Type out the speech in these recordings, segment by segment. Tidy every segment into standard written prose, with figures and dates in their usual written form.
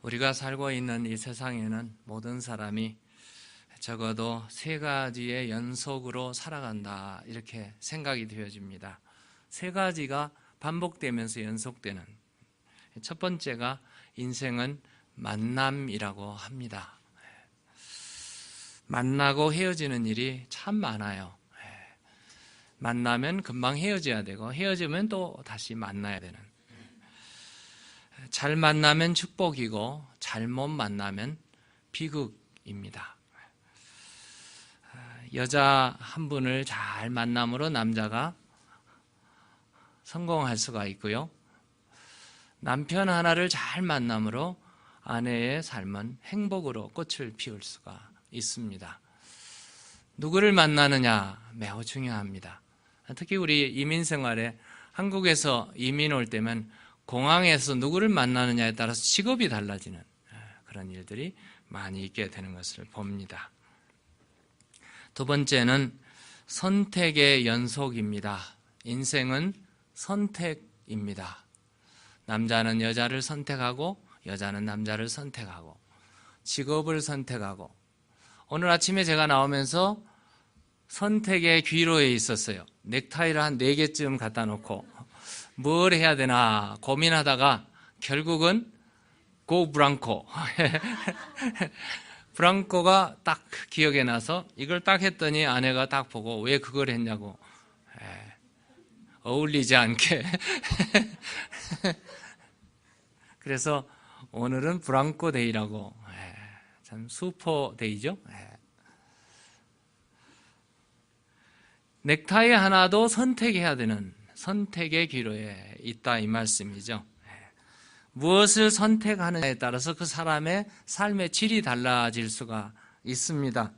우리가 살고 있는 이 세상에는 모든 사람이 적어도 세 가지의 연속으로 살아간다, 이렇게 생각이 되어집니다. 세 가지가 반복되면서 연속되는. 첫 번째가 인생은 만남이라고 합니다. 만나고 헤어지는 일이 참 많아요. 만나면 금방 헤어져야 되고, 헤어지면 또 다시 만나야 되는. 잘 만나면 축복이고 잘못 만나면 비극입니다. 여자 한 분을 잘 만남으로 남자가 성공할 수가 있고요, 남편 하나를 잘 만남으로 아내의 삶은 행복으로 꽃을 피울 수가 있습니다. 누구를 만나느냐 매우 중요합니다. 특히 우리 이민 생활에 한국에서 이민 올 때면 공항에서 누구를 만나느냐에 따라서 직업이 달라지는 그런 일들이 많이 있게 되는 것을 봅니다. 두 번째는 선택의 연속입니다. 인생은 선택입니다. 남자는 여자를 선택하고 여자는 남자를 선택하고 직업을 선택하고, 오늘 아침에 제가 나오면서 선택의 귀로에 있었어요. 넥타이를 한 4개쯤 갖다 놓고 뭘 해야 되나 고민하다가 결국은 고 브랑코 브랑코가 딱 기억에 나서 이걸 딱 했더니 아내가 딱 보고 왜 그걸 했냐고, 어울리지 않게 그래서 오늘은 브랑코 데이라고, 참 슈퍼 데이죠. 넥타이 하나도 선택해야 되는 선택의 기로에 있다, 이 말씀이죠. 무엇을 선택하느냐에 따라서 그 사람의 삶의 질이 달라질 수가 있습니다.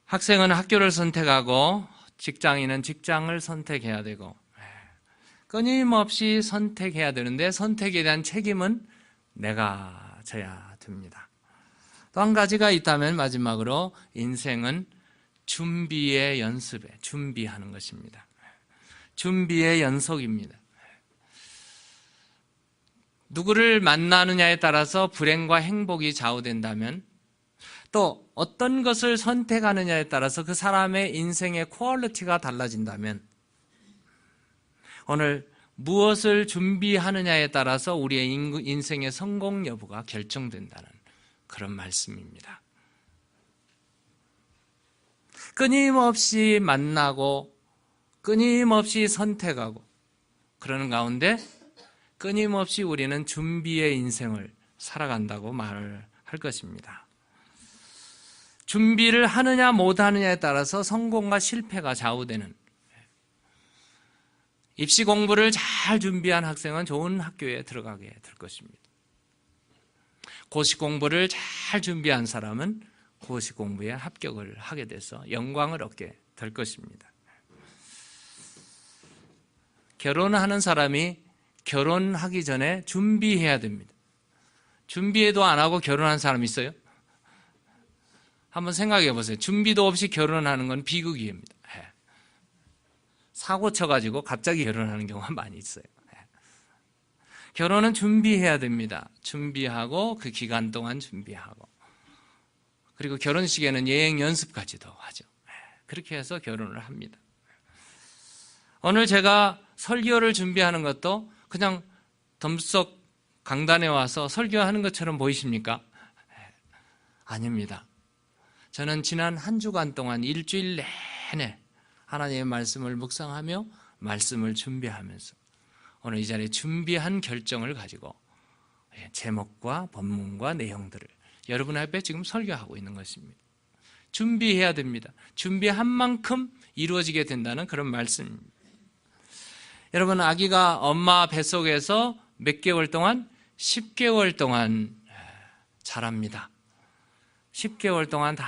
학생은 학교를 선택하고 직장인은 직장을 선택해야 되고, 끊임없이 선택해야 되는데 선택에 대한 책임은 내가 져야 됩니다. 또 한 가지가 있다면 마지막으로 인생은 준비의 연습에 준비하는 것입니다. 준비의 연속입니다. 누구를 만나느냐에 따라서 불행과 행복이 좌우된다면, 또 어떤 것을 선택하느냐에 따라서 그 사람의 인생의 퀄리티가 달라진다면, 오늘 무엇을 준비하느냐에 따라서 우리의 인생의 성공 여부가 결정된다는 그런 말씀입니다. 끊임없이 만나고 끊임없이 선택하고 그러는 가운데 끊임없이 우리는 준비의 인생을 살아간다고 말을 할 것입니다. 준비를 하느냐 못하느냐에 따라서 성공과 실패가 좌우되는, 입시 공부를 잘 준비한 학생은 좋은 학교에 들어가게 될 것입니다. 고시 공부를 잘 준비한 사람은 고시 공부에 합격을 하게 돼서 영광을 얻게 될 것입니다. 결혼하는 사람이 결혼하기 전에 준비해야 됩니다. 준비도 안 하고 결혼한 사람 있어요? 한번 생각해 보세요. 준비도 없이 결혼하는 건 비극입니다. 사고 쳐가지고 갑자기 결혼하는 경우가 많이 있어요. 결혼은 준비해야 됩니다. 준비하고 그 기간 동안 준비하고, 그리고 결혼식에는 예행 연습까지도 하죠. 그렇게 해서 결혼을 합니다. 오늘 제가 설교를 준비하는 것도 그냥 덤석 강단에 와서 설교하는 것처럼 보이십니까? 아닙니다. 저는 지난 한 주간 동안 일주일 내내 하나님의 말씀을 묵상하며 말씀을 준비하면서 오늘 이 자리에 준비한 결정을 가지고 제목과 본문과 내용들을 여러분 앞에 지금 설교하고 있는 것입니다. 준비해야 됩니다. 준비한 만큼 이루어지게 된다는 그런 말씀입니다. 여러분, 아기가 엄마 뱃속에서 몇 개월 동안? 10개월 동안 자랍니다. 10개월 동안 다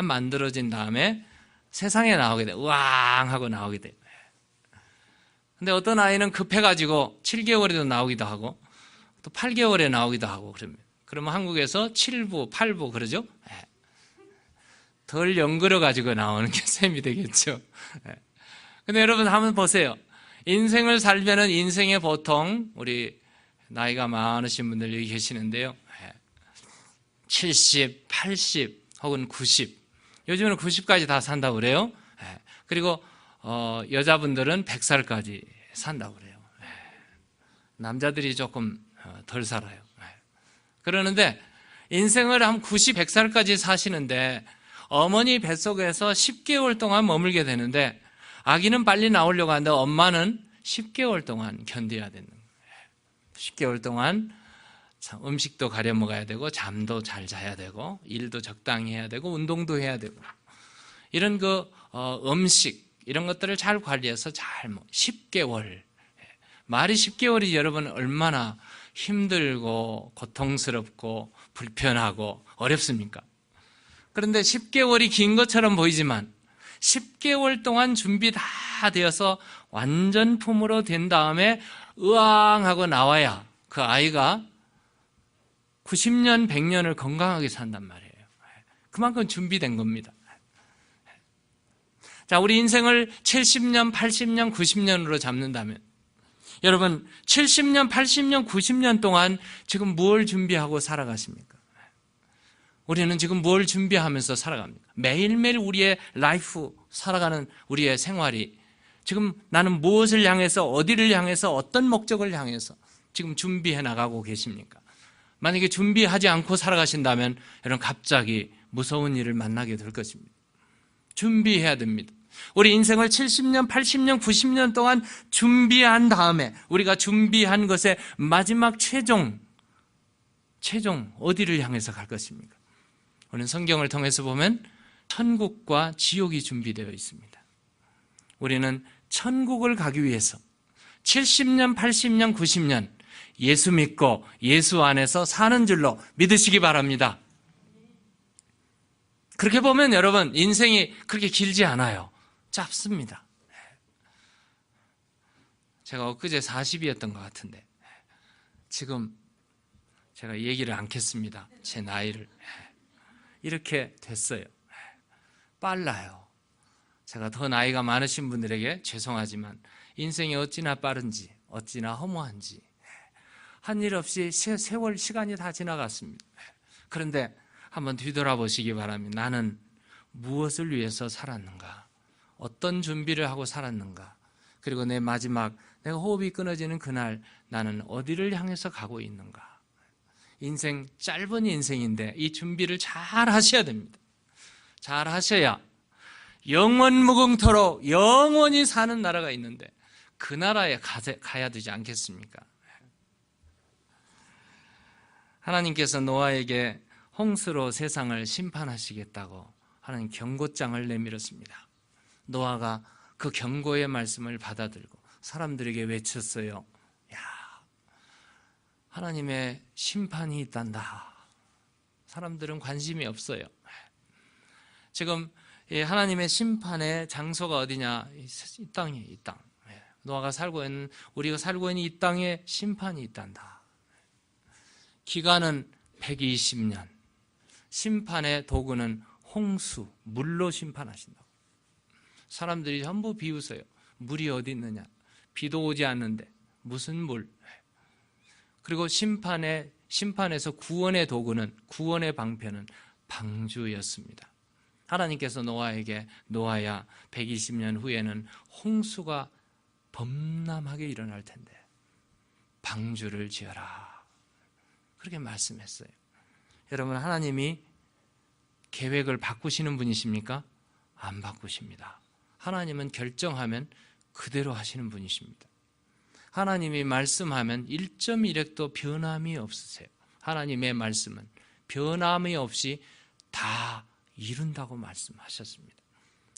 만들어진 다음에 세상에 나오게 돼요. 우왕 하고 나오게 돼요. 근데 어떤 아이는 급해가지고 7개월에도 나오기도 하고 또 8개월에 나오기도 하고 그럽니다. 그러면 한국에서 7부, 8부 그러죠? 덜 연그러가지고 나오는 게 셈이 되겠죠. 근데 여러분 한번 보세요. 인생을 살면은 인생에 보통 우리 나이가 많으신 분들 여기 계시는데요. 70, 80 혹은 90. 요즘은 90까지 다 산다고 그래요. 그리고 여자분들은 100살까지 산다고 그래요. 남자들이 조금 덜 살아요. 그러는데 인생을 한 90, 100살까지 사시는데 어머니 뱃속에서 10개월 동안 머물게 되는데 아기는 빨리 나오려고 하는데 엄마는 10개월 동안 견뎌야 되는 거예요. 10개월 동안 음식도 가려 먹어야 되고 잠도 잘 자야 되고 일도 적당히 해야 되고 운동도 해야 되고 이런 음식 이런 것들을 잘 관리해서 10개월 말이 10개월이 여러분 얼마나 힘들고 고통스럽고 불편하고 어렵습니까? 그런데 10개월이 긴 것처럼 보이지만 10개월 동안 준비 다 되어서 완전 품으로 된 다음에 으앙하고 나와야 그 아이가 90년, 100년을 건강하게 산단 말이에요. 그만큼 준비된 겁니다. 자, 우리 인생을 70년, 80년, 90년으로 잡는다면 여러분 70년, 80년, 90년 동안 지금 뭘 준비하고 살아가십니까? 우리는 지금 뭘 준비하면서 살아갑니까? 매일매일 우리의 라이프, 살아가는 우리의 생활이 지금 나는 무엇을 향해서 어디를 향해서 어떤 목적을 향해서 지금 준비해 나가고 계십니까? 만약에 준비하지 않고 살아가신다면 여러분 갑자기 무서운 일을 만나게 될 것입니다. 준비해야 됩니다. 우리 인생을 70년, 80년, 90년 동안 준비한 다음에 우리가 준비한 것의 마지막 최종 어디를 향해서 갈 것입니까? 우리는 성경을 통해서 보면 천국과 지옥이 준비되어 있습니다. 우리는 천국을 가기 위해서 70년, 80년, 90년 예수 믿고 예수 안에서 사는 줄로 믿으시기 바랍니다. 그렇게 보면 여러분 인생이 그렇게 길지 않아요. 짧습니다. 제가 엊그제 40이었던 것 같은데 지금 제가 얘기를 않겠습니다. 제 나이를. 이렇게 됐어요. 빨라요. 제가 더 나이가 많으신 분들에게 죄송하지만 인생이 어찌나 빠른지 어찌나 허무한지 한 일 없이 세월 시간이 다 지나갔습니다. 그런데 한번 뒤돌아보시기 바랍니다. 나는 무엇을 위해서 살았는가? 어떤 준비를 하고 살았는가? 그리고 내 마지막 내가 호흡이 끊어지는 그날 나는 어디를 향해서 가고 있는가? 인생 짧은 인생인데 이 준비를 잘 하셔야 됩니다. 잘 하셔야 영원무궁토록 영원히 사는 나라가 있는데 그 나라에 가야 되지 않겠습니까? 하나님께서 노아에게 홍수로 세상을 심판하시겠다고 하는 경고장을 내밀었습니다. 노아가 그 경고의 말씀을 받아들고 사람들에게 외쳤어요. 야, 하나님의 심판이 있단다. 사람들은 관심이 없어요. 지금 하나님의 심판의 장소가 어디냐? 이 땅이에요, 이 땅. 노아가 살고 있는, 우리가 살고 있는 이 땅에 심판이 있단다. 기간은 120년. 심판의 도구는 홍수, 물로 심판하신다고. 사람들이 전부 비웃어요. 물이 어디 있느냐? 비도 오지 않는데 무슨 물? 그리고 심판에서 구원의 도구는, 구원의 방편은 방주였습니다. 하나님께서 노아에게 노아야 120년 후에는 홍수가 범람하게 일어날 텐데 방주를 지어라. 그렇게 말씀했어요. 여러분 하나님이 계획을 바꾸시는 분이십니까? 안 바꾸십니다. 하나님은 결정하면 그대로 하시는 분이십니다. 하나님이 말씀하면 1.1획도 변함이 없으세요. 하나님의 말씀은 변함이 없이 다 이룬다고 말씀하셨습니다.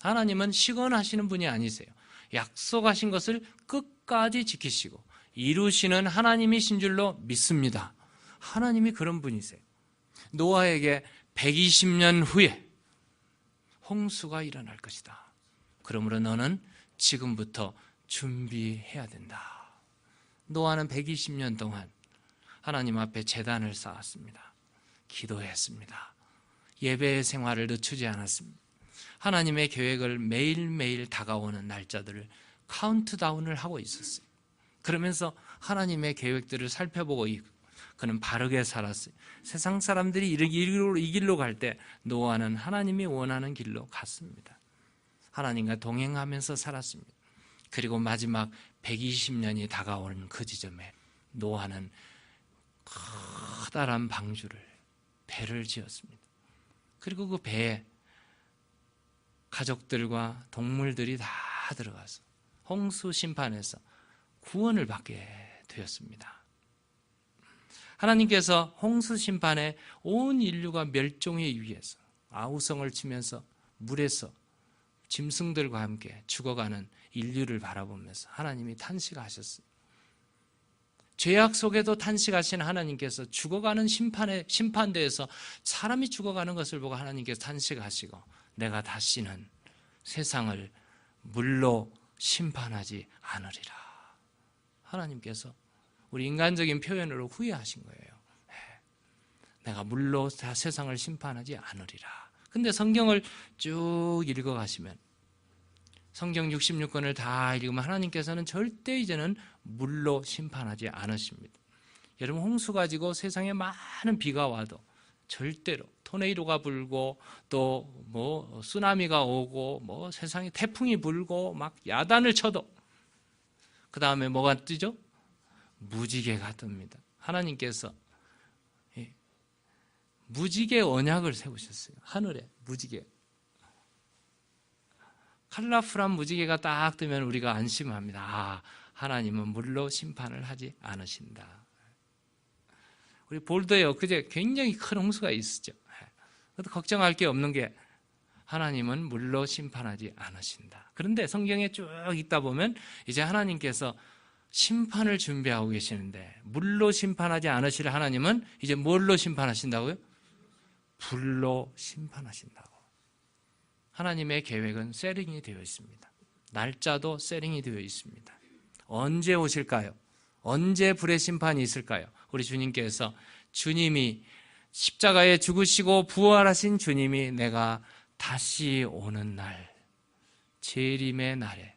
하나님은 시건하시는 분이 아니세요. 약속하신 것을 끝까지 지키시고 이루시는 하나님이신 줄로 믿습니다. 하나님이 그런 분이세요. 노아에게 120년 후에 홍수가 일어날 것이다. 그러므로 너는 지금부터 준비해야 된다. 노아는 120년 동안 하나님 앞에 제단을 쌓았습니다. 기도했습니다. 예배의 생활을 늦추지 않았습니다. 하나님의 계획을 매일매일 다가오는 날짜들을 카운트다운을 하고 있었어요. 그러면서 하나님의 계획들을 살펴보고 그는 바르게 살았어요. 세상 사람들이 이 길로 갈 때 노아는 하나님이 원하는 길로 갔습니다. 하나님과 동행하면서 살았습니다. 그리고 마지막 120년이 다가오는 그 지점에 노아는 커다란 배를 지었습니다. 그리고 그 배에 가족들과 동물들이 다 들어가서 홍수 심판에서 구원을 받게 되었습니다. 하나님께서 홍수 심판에 온 인류가 멸종에 의해서 아우성을 치면서 물에서 짐승들과 함께 죽어가는 인류를 바라보면서 하나님이 탄식하셨어요. 죄악 속에도 탄식하신 하나님께서 죽어가는 심판대에서 사람이 죽어가는 것을 보고 하나님께서 탄식하시고 내가 다시는 세상을 물로 심판하지 않으리라. 하나님께서 우리 인간적인 표현으로 후회하신 거예요. 내가 물로 세상을 심판하지 않으리라. 근데 성경을 쭉 읽어가시면 성경 66권을 다 읽으면 하나님께서는 절대 이제는 물로 심판하지 않으십니다. 여러분 홍수 가지고 세상에 많은 비가 와도 절대로 토네이도가 불고 또 뭐 쓰나미가 오고 뭐 세상에 태풍이 불고 막 야단을 쳐도 그 다음에 뭐가 뜨죠? 무지개가 뜹니다. 하나님께서 무지개 언약을 세우셨어요. 하늘에 무지개. 컬러풀한 무지개가 딱 뜨면 우리가 안심합니다. 아, 하나님은 물로 심판을 하지 않으신다. 우리 볼더에 엊그제 굉장히 큰 홍수가 있었죠. 그래도 걱정할 게 없는 게 하나님은 물로 심판하지 않으신다. 그런데 성경에 쭉 읽다 보면 이제 하나님께서 심판을 준비하고 계시는데 물로 심판하지 않으실 하나님은 이제 뭘로 심판하신다고요? 불로 심판하신다고. 하나님의 계획은 세팅이 되어 있습니다. 날짜도 세팅이 되어 있습니다. 언제 오실까요? 언제 불의 심판이 있을까요? 우리 주님께서 주님이 십자가에 죽으시고 부활하신 주님이 내가 다시 오는 날, 재림의 날에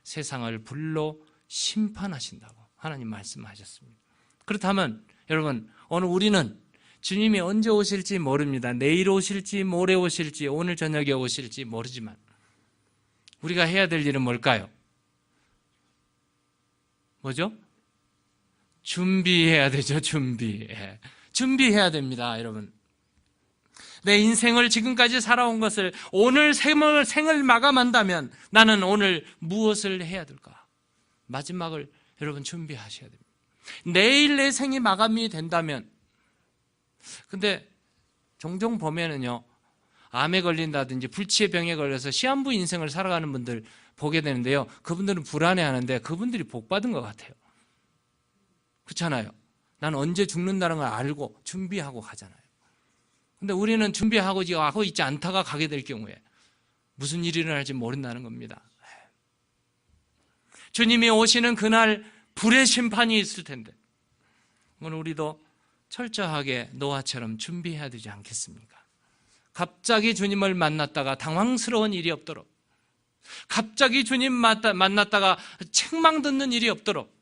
세상을 불로 심판하신다고 하나님 말씀하셨습니다. 그렇다면 여러분, 오늘 우리는 주님이 언제 오실지 모릅니다. 내일 오실지 모레 오실지 오늘 저녁에 오실지 모르지만 우리가 해야 될 일은 뭘까요? 뭐죠? 준비해야 되죠. 준비해야 됩니다. 여러분, 내 인생을 지금까지 살아온 것을 오늘 생을 마감한다면 나는 오늘 무엇을 해야 될까? 마지막을 여러분 준비하셔야 됩니다. 내일 내 생이 마감이 된다면, 근데 종종 보면은요, 암에 걸린다든지 불치의 병에 걸려서 시한부 인생을 살아가는 분들 보게 되는데요, 그분들은 불안해하는데 그분들이 복 받은 것 같아요. 그렇잖아요. 난 언제 죽는다는 걸 알고 준비하고 가잖아요. 근데 우리는 준비하고 있지 않다가 가게 될 경우에 무슨 일이 일어날지 모른다는 겁니다. 주님이 오시는 그날 불의 심판이 있을 텐데 오늘 우리도 철저하게 노아처럼 준비해야 되지 않겠습니까? 갑자기 주님을 만났다가 당황스러운 일이 없도록, 갑자기 주님 만났다가 책망 듣는 일이 없도록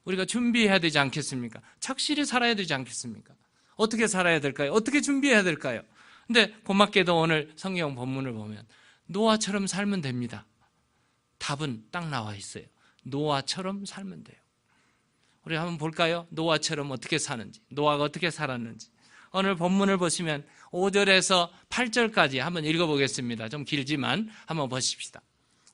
우리가 준비해야 되지 않겠습니까? 착실히 살아야 되지 않겠습니까? 어떻게 살아야 될까요? 어떻게 준비해야 될까요? 근데 고맙게도 오늘 성경 본문을 보면 노아처럼 살면 됩니다. 답은 딱 나와 있어요. 노아처럼 살면 돼요. 우리 한번 볼까요? 노아처럼 어떻게 사는지, 노아가 어떻게 살았는지. 오늘 본문을 보시면 5절에서 8절까지 한번 읽어보겠습니다. 좀 길지만 한번 보십시다.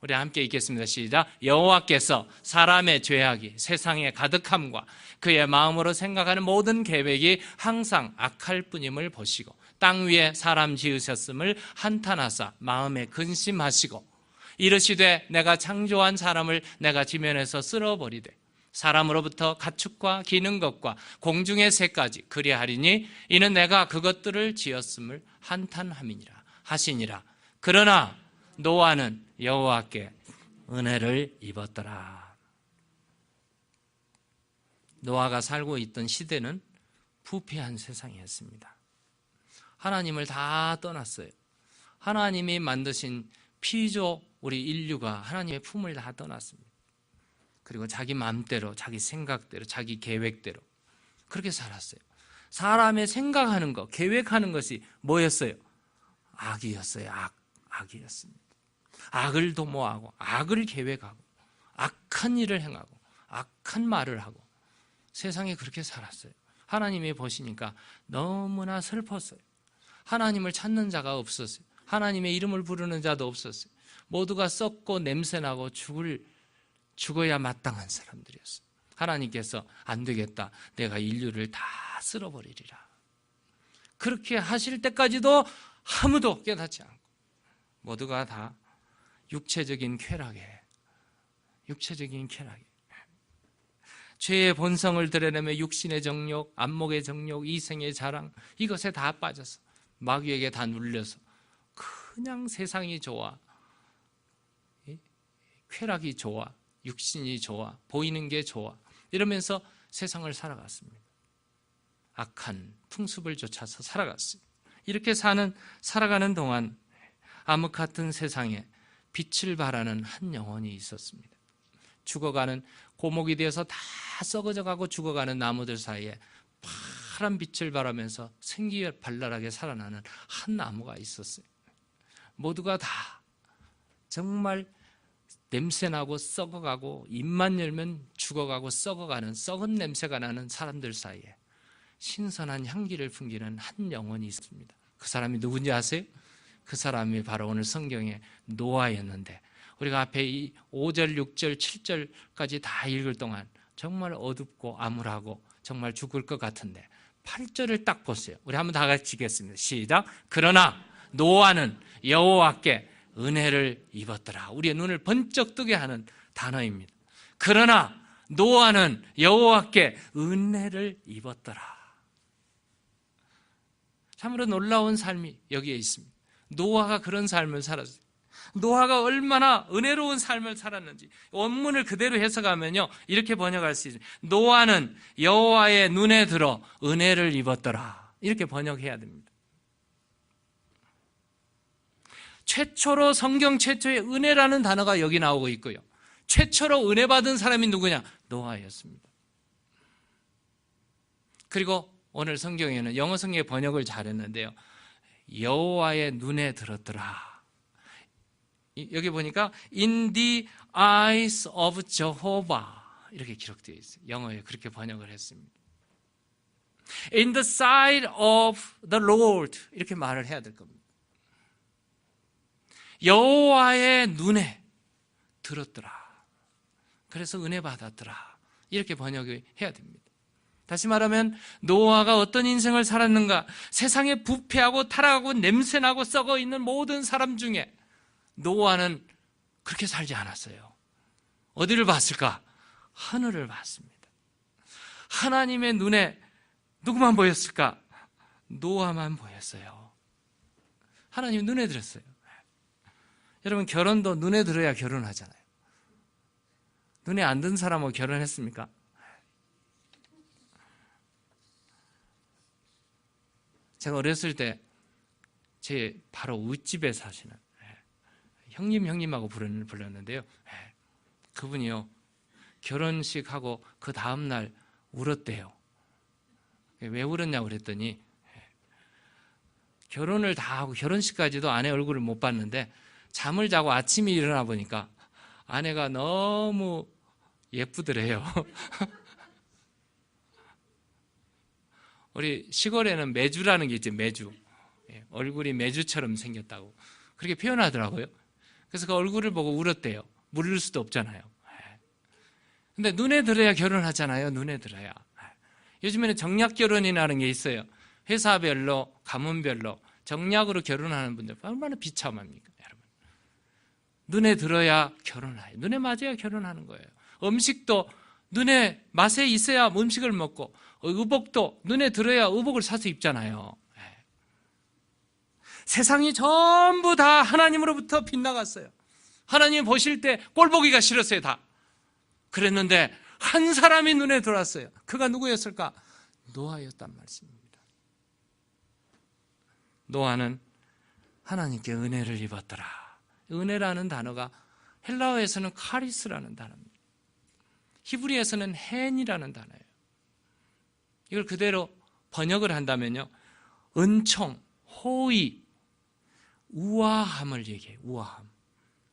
우리 함께 읽겠습니다. 시작. 여호와께서 사람의 죄악이 세상에 가득함과 그의 마음으로 생각하는 모든 계획이 항상 악할 뿐임을 보시고 땅 위에 사람 지으셨음을 한탄하사 마음에 근심하시고 이르시되 내가 창조한 사람을 내가 지면에서 쓸어버리되 사람으로부터 가축과 기는 것과 공중의 새까지 그리하리니 이는 내가 그것들을 지었음을 한탄함이니라 하시니라. 그러나 노아는 여호와께 은혜를 입었더라. 노아가 살고 있던 시대는 부패한 세상이었습니다. 하나님을 다 떠났어요. 하나님이 만드신 피조 우리 인류가 하나님의 품을 다 떠났습니다. 그리고 자기 마음대로, 자기 생각대로, 자기 계획대로 그렇게 살았어요. 사람의 생각하는 것, 계획하는 것이 뭐였어요? 악이었어요. 악이었습니다. 악을 도모하고 악을 계획하고 악한 일을 행하고 악한 말을 하고 세상에 그렇게 살았어요. 하나님이 보시니까 너무나 슬펐어요. 하나님을 찾는 자가 없었어요. 하나님의 이름을 부르는 자도 없었어요. 모두가 썩고 냄새나고 죽어야 마땅한 사람들이었어요. 하나님께서 안 되겠다, 내가 인류를 다 쓸어버리리라. 그렇게 하실 때까지도 아무도 깨닫지 않고 모두가 다 육체적인 쾌락에 죄의 본성을 드러내며 육신의 정욕, 안목의 정욕, 이생의 자랑, 이것에 다 빠져서 마귀에게 다 눌려서 그냥 세상이 좋아, 쾌락이 좋아, 육신이 좋아, 보이는 게 좋아, 이러면서 세상을 살아갔습니다. 악한 풍습을 쫓아서 살아갔어요. 이렇게 살아가는 동안 암흑 같은 세상에 빛을 발하는 한 영혼이 있었습니다. 죽어가는, 고목이 되어서 다 썩어져 가고 죽어가는 나무들 사이에 파란 빛을 발하면서 생기발랄하게 살아나는 한 나무가 있었어요. 모두가 다 정말 냄새나고 썩어가고 입만 열면 죽어가고 썩어가는 썩은 냄새가 나는 사람들 사이에 신선한 향기를 풍기는 한 영혼이 있습니다. 그 사람이 누군지 아세요? 그 사람이 바로 오늘 성경의 노아였는데, 우리가 앞에 이 5절, 6절, 7절까지 다 읽을 동안 정말 어둡고 암울하고 정말 죽을 것 같은데 8절을 딱 보세요. 우리 한번 다 같이 읽겠습니다. 시작. 그러나 노아는 여호와께 은혜를 입었더라. 우리의 눈을 번쩍 뜨게 하는 단어입니다. 그러나 노아는 여호와께 은혜를 입었더라. 참으로 놀라운 삶이 여기에 있습니다. 노아가 그런 삶을 살았어요. 노아가 얼마나 은혜로운 삶을 살았는지 원문을 그대로 해석하면요, 이렇게 번역할 수 있어요. 노아는 여호와의 눈에 들어 은혜를 입었더라. 이렇게 번역해야 됩니다. 최초로, 성경 최초의 은혜라는 단어가 여기 나오고 있고요, 최초로 은혜 받은 사람이 누구냐? 노아였습니다. 그리고 오늘 성경에는 영어 성경의 번역을 잘했는데요, 여호와의 눈에 들었더라. 여기 보니까 in the eyes of Jehovah 이렇게 기록되어 있어요. 영어에 그렇게 번역을 했습니다. In the sight of the Lord 이렇게 말을 해야 될 겁니다. 여호와의 눈에 들었더라. 그래서 은혜 받았더라. 이렇게 번역을 해야 됩니다. 다시 말하면 노아가 어떤 인생을 살았는가? 세상에 부패하고 타락하고 냄새나고 썩어 있는 모든 사람 중에 노아는 그렇게 살지 않았어요. 어디를 봤을까? 하늘을 봤습니다. 하나님의 눈에 누구만 보였을까? 노아만 보였어요. 하나님 눈에 들었어요. 여러분, 결혼도 눈에 들어야 결혼하잖아요. 눈에 안 든 사람하고 결혼했습니까? 제가 어렸을 때 제 바로 윗집에 사시는 형님하고 불렀는데요, 그분이요, 결혼식하고 그 다음날 울었대요. 왜 울었냐고 그랬더니 결혼을 다 하고 결혼식까지도 아내 얼굴을 못 봤는데 잠을 자고 아침에 일어나 보니까 아내가 너무 예쁘더래요. 우리 시골에는 메주라는 게 있죠. 메주. 얼굴이 메주처럼 생겼다고 그렇게 표현하더라고요. 그래서 그 얼굴을 보고 울었대요. 모를 수도 없잖아요. 근데 눈에 들어야 결혼하잖아요. 눈에 들어야. 요즘에는 정략 결혼이라는 게 있어요. 회사별로, 가문별로 정략으로 결혼하는 분들 얼마나 비참합니까, 여러분. 눈에 들어야 결혼해요. 눈에 맞아야 결혼하는 거예요. 음식도 눈에 맛에 있어야 음식을 먹고, 의복도 눈에 들어야 의복을 사서 입잖아요. 세상이 전부 다 하나님으로부터 빗나갔어요. 하나님 보실 때 꼴보기가 싫었어요, 다. 그랬는데 한 사람이 눈에 들어왔어요. 그가 누구였을까? 노아였단 말씀입니다. 노아는 하나님께 은혜를 입었더라. 은혜라는 단어가 헬라어에서는 카리스라는 단어입니다. 히브리에서는 헨이라는 단어예요. 이걸 그대로 번역을 한다면요, 은총, 호의, 우아함을 얘기해요. 우아함.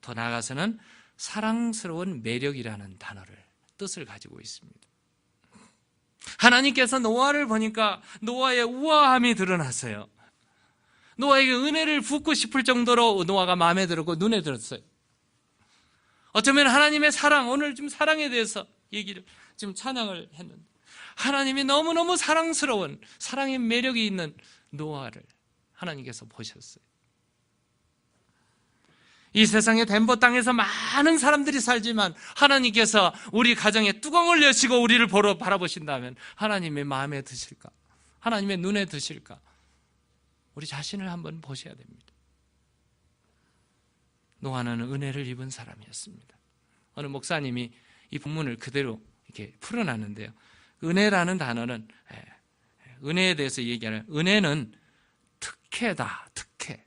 더 나아가서는 사랑스러운 매력이라는 단어를, 뜻을 가지고 있습니다. 하나님께서 노아를 보니까 노아의 우아함이 드러났어요. 노아에게 은혜를 붓고 싶을 정도로 노아가 마음에 들었고 눈에 들었어요. 어쩌면 하나님의 사랑, 오늘 좀 사랑에 대해서 얘기를, 지금 찬양을 했는데, 하나님이 너무너무 사랑스러운, 사랑의 매력이 있는 노아를 하나님께서 보셨어요. 이 세상의 덴버 땅에서 많은 사람들이 살지만 하나님께서 우리 가정에 뚜껑을 여시고 우리를 바라보신다면 하나님의 마음에 드실까? 하나님의 눈에 드실까? 우리 자신을 한번 보셔야 됩니다. 노아는 은혜를 입은 사람이었습니다. 어느 목사님이 이 본문을 그대로 이렇게 풀어놨는데요, 은혜라는 단어는, 은혜에 대해서 얘기하는, 은혜는 특혜다, 특혜.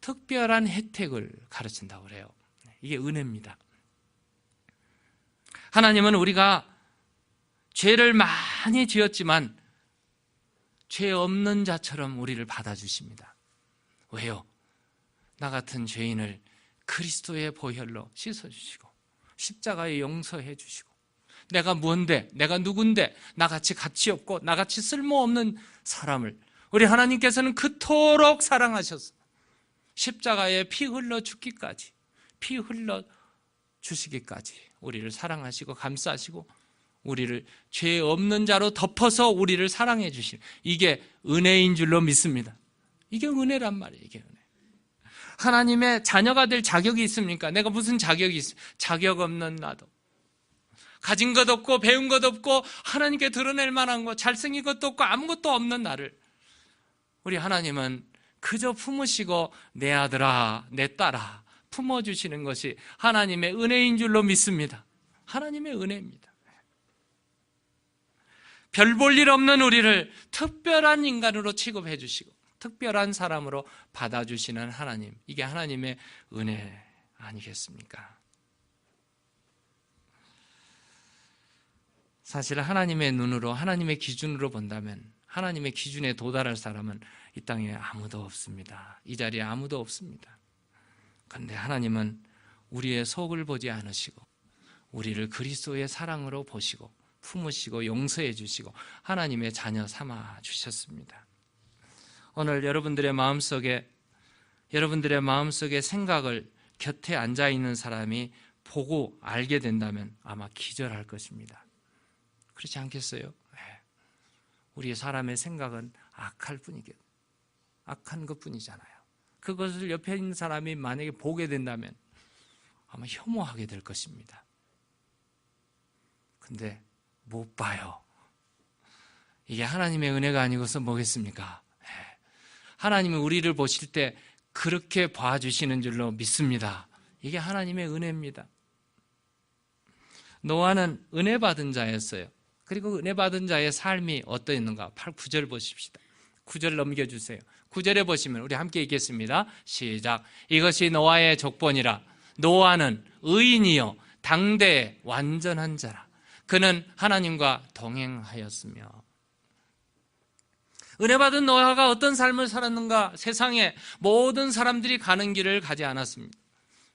특별한 혜택을 가르친다고 그래요. 이게 은혜입니다. 하나님은 우리가 죄를 많이 지었지만 죄 없는 자처럼 우리를 받아주십니다. 왜요? 나 같은 죄인을 그리스도의 보혈로 씻어주시고 십자가에 용서해 주시고, 내가 뭔데, 내가 누군데, 나같이 가치 없고 나같이 쓸모없는 사람을 우리 하나님께서는 그토록 사랑하셔서 십자가에 피 흘러 죽기까지, 피 흘러 주시기까지 우리를 사랑하시고 감싸시고 우리를 죄 없는 자로 덮어서 우리를 사랑해 주신, 이게 은혜인 줄로 믿습니다. 이게 은혜란 말이에요. 이게 은혜. 하나님의 자녀가 될 자격이 있습니까? 내가 무슨 자격이 있어요? 자격 없는 나도, 가진 것 없고 배운 것 없고 하나님께 드러낼 만한 것, 잘생긴 것도 없고 아무것도 없는 나를 우리 하나님은 그저 품으시고 내 아들아, 내 딸아 품어주시는 것이 하나님의 은혜인 줄로 믿습니다. 하나님의 은혜입니다. 별 볼 일 없는 우리를 특별한 인간으로 취급해 주시고 특별한 사람으로 받아주시는 하나님, 이게 하나님의 은혜 아니겠습니까? 사실 하나님의 눈으로, 하나님의 기준으로 본다면, 하나님의 기준에 도달할 사람은 이 땅에 아무도 없습니다. 이 자리에 아무도 없습니다. 그런데 하나님은 우리의 속을 보지 않으시고 우리를 그리스도의 사랑으로 보시고 품으시고 용서해 주시고 하나님의 자녀 삼아 주셨습니다. 오늘 여러분들의 마음속에 생각을 곁에 앉아 있는 사람이 보고 알게 된다면 아마 기절할 것입니다. 그렇지 않겠어요? 우리 사람의 생각은 악한 것뿐이잖아요. 그것을 옆에 있는 사람이 만약에 보게 된다면 아마 혐오하게 될 것입니다. 근데 못 봐요. 이게 하나님의 은혜가 아니고서 뭐겠습니까? 하나님은 우리를 보실 때 그렇게 봐주시는 줄로 믿습니다. 이게 하나님의 은혜입니다. 노아는 은혜 받은 자였어요. 그리고 은혜 받은 자의 삶이 어떠했는가? 9절 보십시다. 9절 넘겨주세요. 9절에 보시면 우리 함께 읽겠습니다. 시작. 이것이 노아의 족본이라. 노아는 의인이요 당대의 완전한 자라. 그는 하나님과 동행하였으며. 은혜 받은 노아가 어떤 삶을 살았는가? 세상에 모든 사람들이 가는 길을 가지 않았습니다.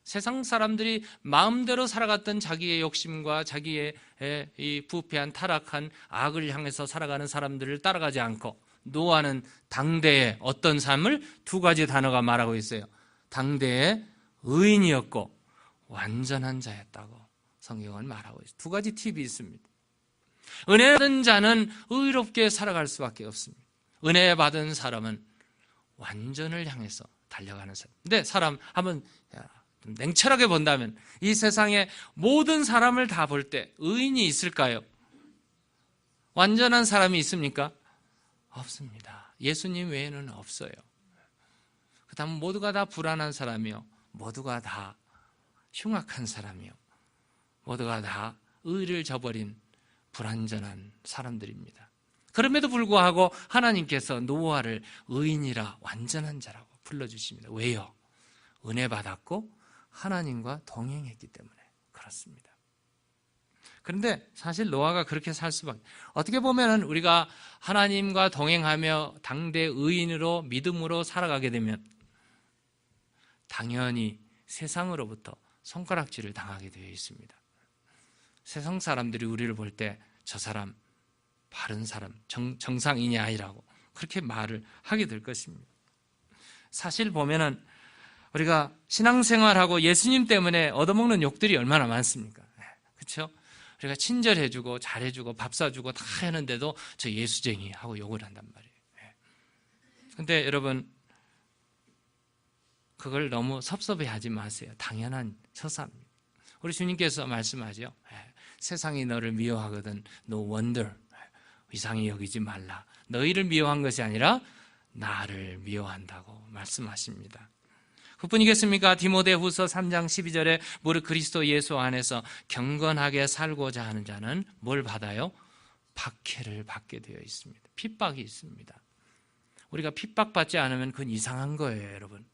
세상 사람들이 마음대로 살아갔던 자기의 욕심과 자기의 이 부패한 타락한 악을 향해서 살아가는 사람들을 따라가지 않고, 노아는 당대의 어떤 삶을 두 가지 단어가 말하고 있어요. 당대의 의인이었고 완전한 자였다고 성경은 말하고 있어요. 두 가지 팁이 있습니다. 은혜 받은 자는 의롭게 살아갈 수밖에 없습니다. 은혜 받은 사람은 완전을 향해서 달려가는 사람. 근데 사람 한번 좀 냉철하게 본다면 이 세상의 모든 사람을 다 볼 때 의인이 있을까요? 완전한 사람이 있습니까? 없습니다. 예수님 외에는 없어요. 그 다음 모두가 다 불안한 사람이요, 모두가 다 흉악한 사람이요, 모두가 다 의를 저버린 불완전한 사람들입니다. 그럼에도 불구하고 하나님께서 노아를 의인이라 완전한 자라고 불러주십니다. 왜요? 은혜 받았고 하나님과 동행했기 때문에 그렇습니다. 그런데 사실 노아가 그렇게 살 수밖에. 어떻게 보면은 우리가 하나님과 동행하며 당대 의인으로 믿음으로 살아가게 되면 당연히 세상으로부터 손가락질을 당하게 되어 있습니다. 세상 사람들이 우리를 볼 때 저 사람 바른 사람, 정상인이 아니라고 그렇게 말을 하게 될 것입니다. 사실 보면은 우리가 신앙생활하고 예수님 때문에 얻어먹는 욕들이 얼마나 많습니까? 그렇죠? 우리가 친절해주고 잘해주고 밥 사주고 다 하는데도 저 예수쟁이 하고 욕을 한단 말이에요. 그런데 여러분 그걸 너무 섭섭해하지 마세요. 당연한 처사입니다. 우리 주님께서 말씀하죠. 세상이 너를 미워하거든 no wonder, 이상히 여기지 말라. 너희를 미워한 것이 아니라 나를 미워한다고 말씀하십니다. 그뿐이겠습니까? 디모데후서 3장 12절에 무릇 그리스도 예수 안에서 경건하게 살고자 하는 자는 뭘 받아요? 박해를 받게 되어 있습니다. 핍박이 있습니다. 우리가 핍박받지 않으면 그건 이상한 거예요, 여러분.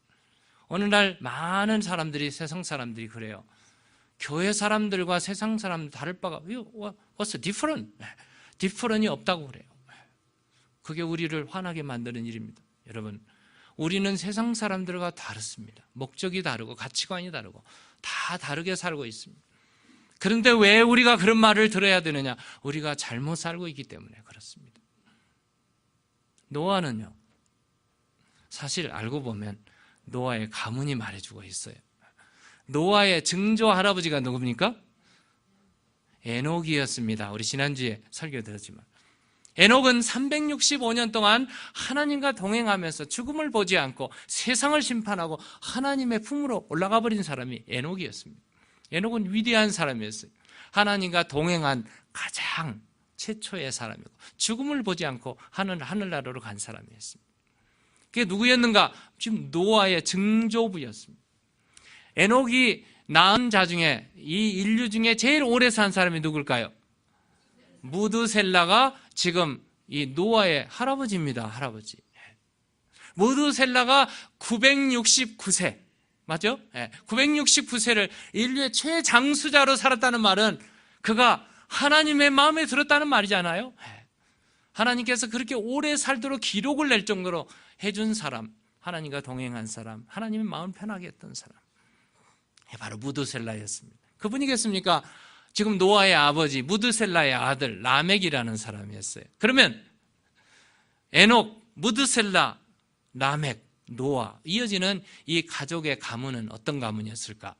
오늘날 많은 사람들이, 세상 사람들이 그래요. 교회 사람들과 세상 사람들 다를 바가 what's different? different이 없다고 그래요. 그게 우리를 화나게 만드는 일입니다. 여러분, 우리는 세상 사람들과 다릅니다. 목적이 다르고 가치관이 다르고 다 다르게 살고 있습니다. 그런데 왜 우리가 그런 말을 들어야 되느냐? 우리가 잘못 살고 있기 때문에 그렇습니다. 노아는요, 사실 알고 보면 노아의 가문이 말해주고 있어요. 노아의 증조 할아버지가 누굽니까? 에녹이었습니다. 우리 지난주에 설교 들었지만 에녹은 365년 동안 하나님과 동행하면서 죽음을 보지 않고 세상을 심판하고 하나님의 품으로 올라가 버린 사람이 에녹이었습니다. 에녹은 위대한 사람이었어요. 하나님과 동행한 가장 최초의 사람이고 죽음을 보지 않고 하늘나라로 간 사람이었습니다. 그게 누구였는가? 지금 노아의 증조부였습니다. 에녹이 낳은 자 중에, 이 인류 중에 제일 오래 산 사람이 누굴까요? 무드셀라가 지금 이 노아의 할아버지입니다. 할아버지. 무드셀라가 969세 맞죠? 969세를 인류의 최장수자로 살았다는 말은 그가 하나님의 마음에 들었다는 말이잖아요. 하나님께서 그렇게 오래 살도록 기록을 낼 정도로 해준 사람, 하나님과 동행한 사람, 하나님의 마음 편하게 했던 사람, 바로 무드셀라였습니다. 그분이겠습니까? 지금 노아의 아버지 무드셀라의 아들 라멕이라는 사람이었어요. 그러면 에녹, 무드셀라, 라멕, 노아 이어지는 이 가족의 가문은 어떤 가문이었을까?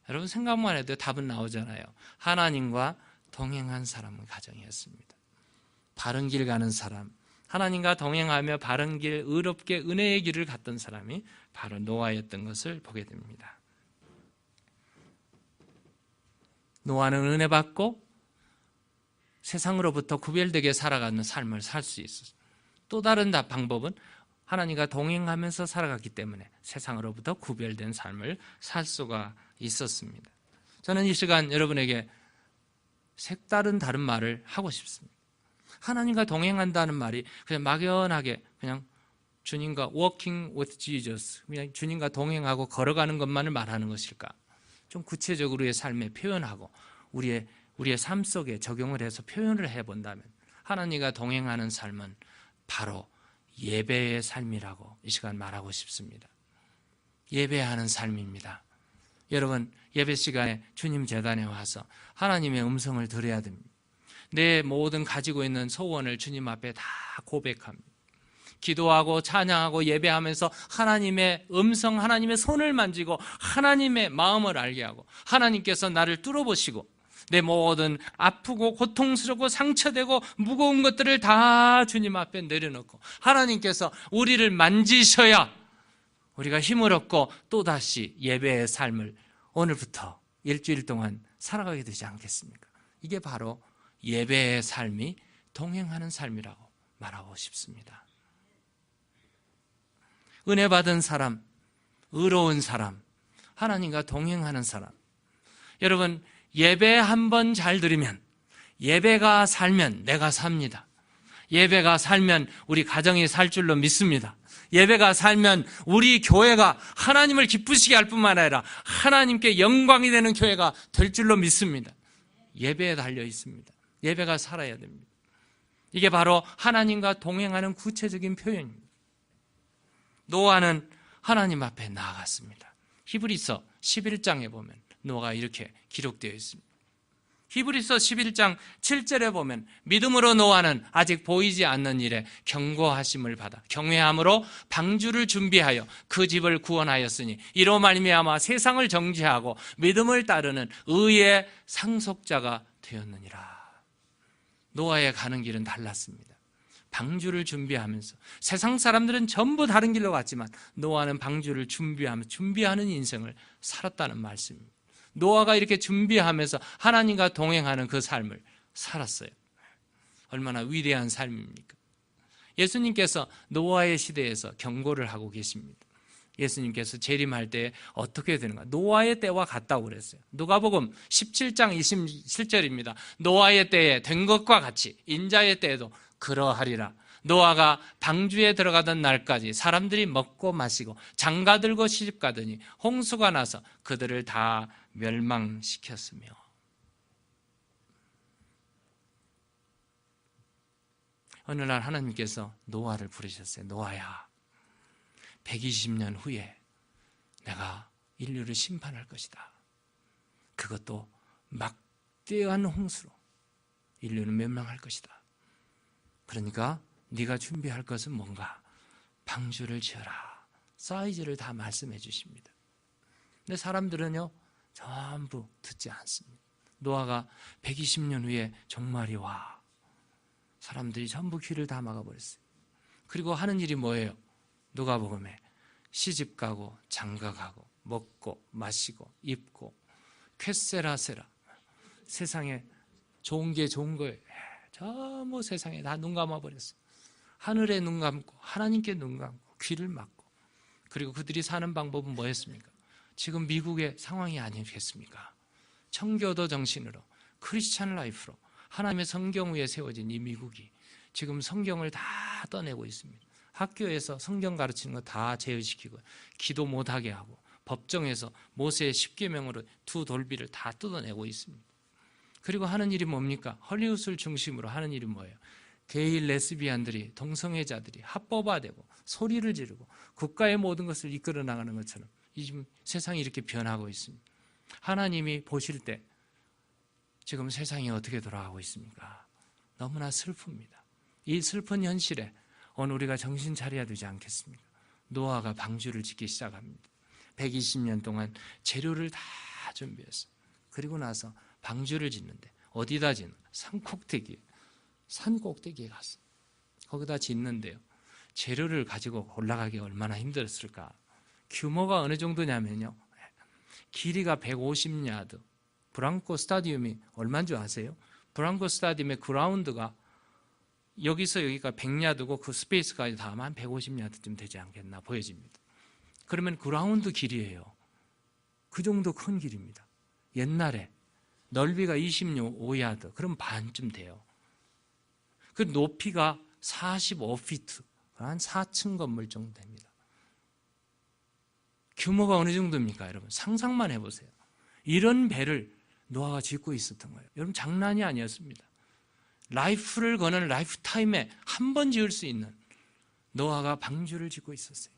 여러분 생각만 해도 답은 나오잖아요. 하나님과 동행한 사람은 가정이었습니다. 바른 길 가는 사람, 하나님과 동행하며 바른 길, 의롭게 은혜의 길을 갔던 사람이 바로 노아였던 것을 보게 됩니다. 노아는 은혜 받고 세상으로부터 구별되게 살아가는 삶을 살 수 있었어요. 또 다른 방법은 하나님과 동행하면서 살아갔기 때문에 세상으로부터 구별된 삶을 살 수가 있었습니다. 저는 이 시간 여러분에게 색다른 다른 말을 하고 싶습니다. 하나님과 동행한다는 말이 그냥 막연하게 그냥 주님과 walking with Jesus, 그냥 주님과 동행하고 걸어가는 것만을 말하는 것일까? 좀 구체적으로의 삶에 표현하고 우리의 삶 속에 적용을 해서 표현을 해본다면 하나님과 동행하는 삶은 바로 예배의 삶이라고 이 시간 말하고 싶습니다. 예배하는 삶입니다. 여러분 예배 시간에 주님 제단에 와서 하나님의 음성을 들어야 됩니다. 내 모든 가지고 있는 소원을 주님 앞에 다 고백합니다. 기도하고 찬양하고 예배하면서 하나님의 음성, 하나님의 손을 만지고 하나님의 마음을 알게 하고 하나님께서 나를 뚫어보시고 내 모든 아프고 고통스럽고 상처되고 무거운 것들을 다 주님 앞에 내려놓고 하나님께서 우리를 만지셔야 우리가 힘을 얻고 또다시 예배의 삶을 오늘부터 일주일 동안 살아가게 되지 않겠습니까? 이게 바로 예배의 삶이 동행하는 삶이라고 말하고 싶습니다. 은혜 받은 사람, 의로운 사람, 하나님과 동행하는 사람. 여러분 예배 한번 잘 드리면 예배가 살면 내가 삽니다. 예배가 살면 우리 가정이 살 줄로 믿습니다. 예배가 살면 우리 교회가 하나님을 기쁘시게 할 뿐만 아니라 하나님께 영광이 되는 교회가 될 줄로 믿습니다. 예배에 달려 있습니다. 예배가 살아야 됩니다. 이게 바로 하나님과 동행하는 구체적인 표현입니다. 노아는 하나님 앞에 나아갔습니다. 히브리서 11장에 보면 노아가 이렇게 기록되어 있습니다. 히브리서 11장 7절에 보면 믿음으로 노아는 아직 보이지 않는 일에 경고하심을 받아 경외함으로 방주를 준비하여 그 집을 구원하였으니 이로 말미암아 세상을 정죄하고 믿음을 따르는 의의 상속자가 되었느니라. 노아의 가는 길은 달랐습니다. 방주를 준비하면서 세상 사람들은 전부 다른 길로 갔지만 노아는 방주를 준비하는 인생을 살았다는 말씀입니다. 노아가 이렇게 준비하면서 하나님과 동행하는 그 삶을 살았어요. 얼마나 위대한 삶입니까? 예수님께서 노아의 시대에서 경고를 하고 계십니다. 예수님께서 재림할 때 어떻게 되는가? 노아의 때와 같다고 그랬어요. 누가복음 17장 27절입니다. 노아의 때에 된 것과 같이 인자의 때에도 그러하리라. 노아가 방주에 들어가던 날까지 사람들이 먹고 마시고 장가들고 시집가더니 홍수가 나서 그들을 다 멸망시켰으며. 어느 날 하나님께서 노아를 부르셨어요. 노아야, 120년 후에 내가 인류를 심판할 것이다. 그것도 막대한 홍수로 인류는 멸망할 것이다. 그러니까 네가 준비할 것은 뭔가? 방주를 지어라. 사이즈를 다 말씀해 주십니다. 근데 사람들은요 전부 듣지 않습니다. 노아가 120년 후에 종말이 와. 사람들이 전부 귀를 다 막아버렸어요. 그리고 하는 일이 뭐예요? 누가복음에 시집가고 장가가고 먹고 마시고 입고 쾌세라세라. 세상에 좋은 게 좋은 거예요. 전부 세상에 다 눈 감아버렸어요. 하늘에 눈 감고 하나님께 눈 감고 귀를 막고. 그리고 그들이 사는 방법은 뭐였습니까? 지금 미국의 상황이 아니겠습니까? 청교도 정신으로 크리스찬 라이프로 하나님의 성경 위에 세워진 이 미국이 지금 성경을 다 떠내고 있습니다. 학교에서 성경 가르치는 거 다 제어시키고 기도 못하게 하고 법정에서 모세의 10계명으로 두 돌비를 다 뜯어내고 있습니다. 그리고 하는 일이 뭡니까? 헐리우드를 중심으로 하는 일이 뭐예요? 게이 레스비안들이 동성애자들이 합법화되고 소리를 지르고 국가의 모든 것을 이끌어 나가는 것처럼 지금 세상이 이렇게 변하고 있습니다. 하나님이 보실 때 지금 세상이 어떻게 돌아가고 있습니까? 너무나 슬픕니다. 이 슬픈 현실에 오늘 우리가 정신 차려야 되지 않겠습니까? 노아가 방주를 짓기 시작합니다. 120년 동안 재료를 다 준비했어요. 그리고 나서 방주를 짓는데 어디다 짓는? 산 꼭대기에 갔어요. 거기다 짓는데요. 재료를 가지고 올라가기 얼마나 힘들었을까? 규모가 어느 정도냐면요. 길이가 150야드. 브랑코 스타디움이 얼마인 줄 아세요? 브랑코 스타디움의 그라운드가 여기서 여기가 100야드고 그 스페이스까지 다 하면 한 150야드쯤 되지 않겠나 보여집니다. 그러면 그라운드 길이에요. 그 정도 큰 길입니다. 옛날에 넓이가 25야드, 그럼 반쯤 돼요. 그 높이가 45피트, 한 4층 건물 정도 됩니다. 규모가 어느 정도입니까, 여러분? 상상만 해보세요. 이런 배를 노아가 짓고 있었던 거예요. 여러분, 장난이 아니었습니다. 라이프를 거는 라이프타임에 한 번 지을 수 있는 노아가 방주를 짓고 있었어요.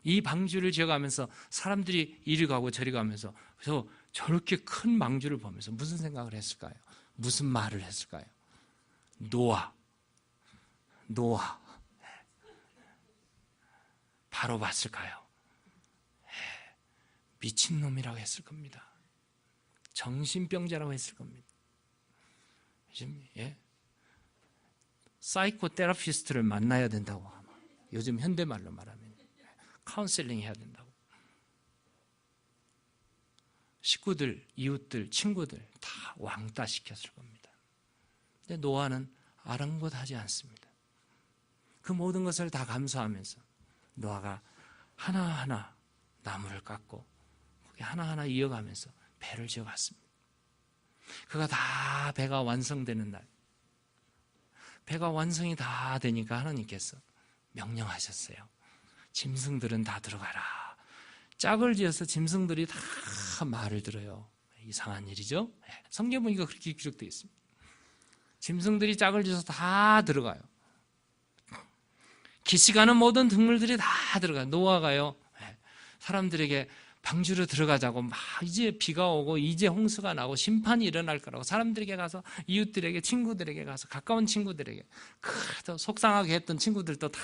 이 방주를 지어가면서 사람들이 이리 가고 저리 가면서 저렇게 큰 방주를 보면서 무슨 생각을 했을까요? 무슨 말을 했을까요? 노아 바로 봤을까요? 미친놈이라고 했을 겁니다. 정신병자라고 했을 겁니다. 요즘 사이코테라피스트를 만나야 된다고 하면, 요즘 현대말로 말하면 카운셀링 해야 된다고. 식구들, 이웃들, 친구들 다 왕따 시켰을 겁니다. 근데 노아는 아랑곳하지 않습니다. 그 모든 것을 다 감수하면서 노아가 하나하나 나무를 깎고 거기 하나하나 이어가면서 배를 지어갔습니다. 그가 다 배가 완성되는 날, 배가 완성이 다 되니까 하나님께서 명령하셨어요. 짐승들은 다 들어가라. 짝을 지어서 짐승들이 다 말을 들어요. 이상한 일이죠. 성경 보니까 그렇게 기록되어 있습니다. 짐승들이 짝을 지어서 다 들어가요. 기시가는 모든 동물들이 다 들어가요. 노아가요, 사람들에게 방주로 들어가자고 막 이제 비가 오고 이제 홍수가 나고 심판이 일어날 거라고 사람들에게 가서 이웃들에게 친구들에게 가서 가까운 친구들에게 속상하게 했던 친구들도 다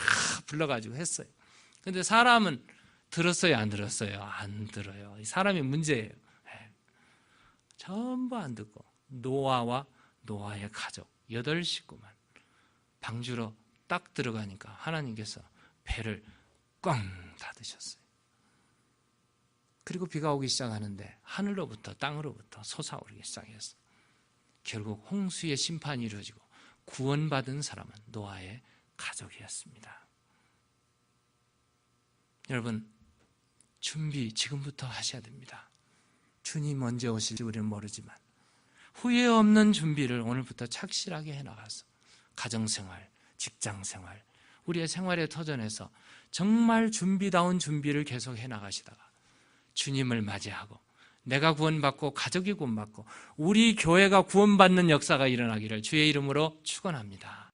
불러가지고 했어요. 근데 사람은 들었어요, 안 들었어요? 안 들어요. 사람이 문제예요. 전부 안 듣고 노아와 노아의 가족 8식구만 방주로 딱 들어가니까 하나님께서 배를 꽝 닫으셨어요. 그리고 비가 오기 시작하는데 하늘로부터 땅으로부터 솟아오르기 시작했어요. 결국 홍수의 심판이 이루어지고 구원받은 사람은 노아의 가족이었습니다. 여러분, 준비 지금부터 하셔야 됩니다. 주님 언제 오실지 우리는 모르지만 후회 없는 준비를 오늘부터 착실하게 해나가서 가정생활, 직장생활, 우리의 생활의 터전에서 정말 준비다운 준비를 계속 해나가시다가 주님을 맞이하고 내가 구원받고 가족이 구원받고 우리 교회가 구원받는 역사가 일어나기를 주의 이름으로 축원합니다.